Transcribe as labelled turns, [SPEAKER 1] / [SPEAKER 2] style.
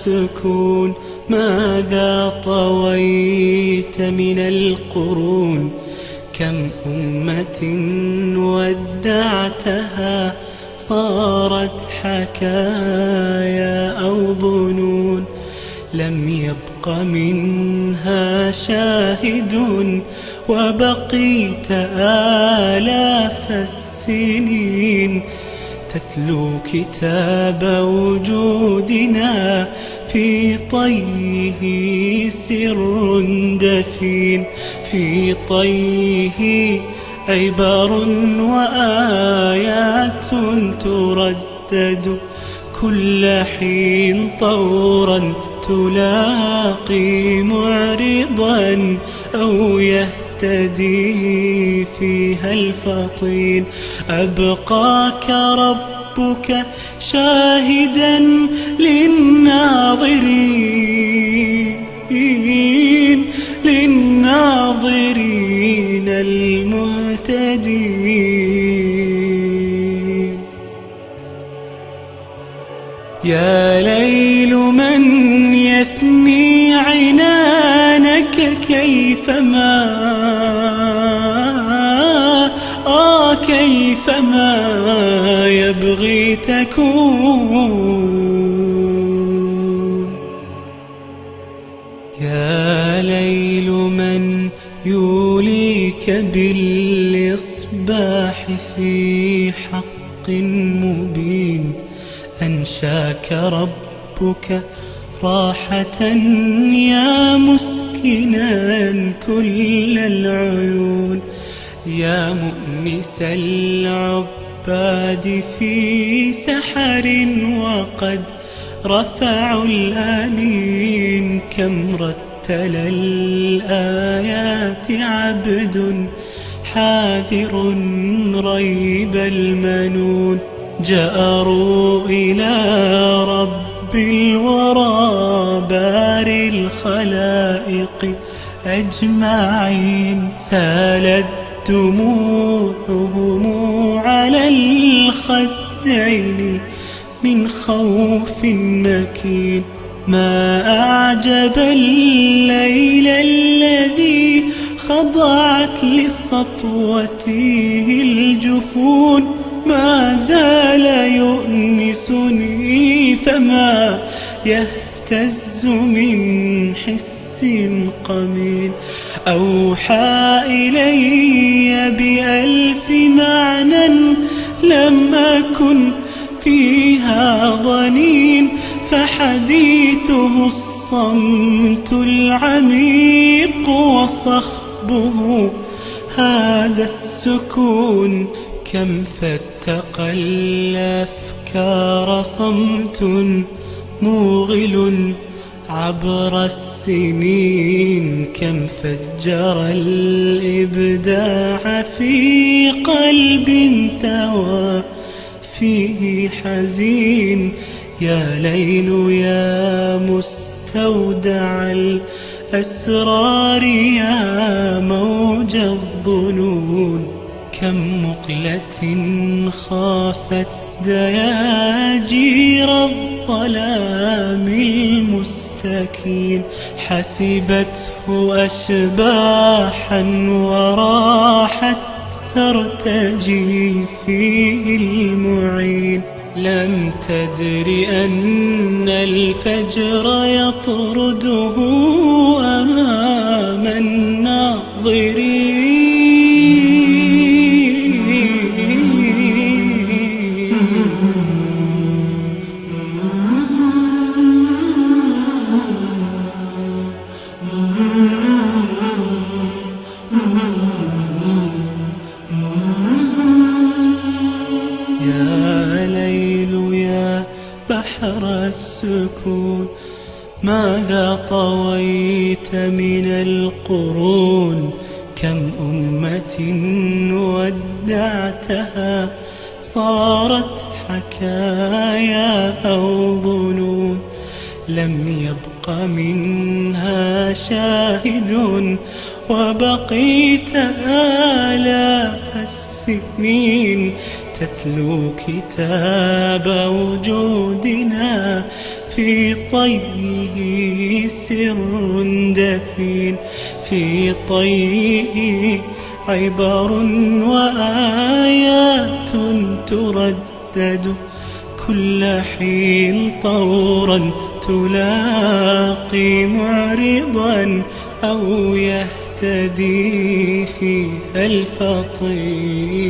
[SPEAKER 1] السكون. ماذا طويت من القرون، كم أمة ودعتها صارت حكايا أو ظنون. لم يبق منها شاهد وبقيت آلاف السنين تتلو كتاب وجودنا في طيه سر دفين. في طيه عبر وآيات تردد كل حين طورا تلاقي معرضا أو يهتدي فيها الفطين. أبقاك ربك شاهدا للناظرين المهتدين. يا ليل من يثني عنانك كيفما يبغي تكون. يا ليل من يوليك بالإصباح في حق مبين. أنشاك ربك راحة يا مسكنا كل العيون. يا مؤنس العباد في سحر وقد رفعوا الآمين. كم رتل الآيات عبد حاذر ريب المنون. جأروا إلى رب الورى باري الخلائق أجمعين. سالت دموعهم على الخدين من خوف مكين. ما أعجب الليل الذي خضعت لسطوته الجفون. ما زال يؤنسني فما يهتز من حس قمين. أوحى إلي بألف معنى لم أكن فيها ظنين. فحديثه الصمت العميق وصخبه هذا السكون. كم فتق الأفكار صمت موغل عبر السنين. كم فجر الإبداع في قلب ثوى فيه حزين. يا ليل يا مستودع الأسرار يا موج الظنون. كم مقلة خافت دياجير الظلام المستكين. حسبته أشباحا وراحت ترتجي فيه المعين. لم تدر أن الفجر يطرده أمام الناظرين. يا ليل يا بحر السكون، ماذا طويت من القرون. كم أمة ودعتها صارت حكايا أو ظنون. لم يبق منها شاهد وبقيت آلاف السنين تتلو كتاب وجودنا في طيه سر دفين، في طيه عبر وآيات تردد كل حين طورا تلاقي معرضا أو يهتدي فيها الفطين.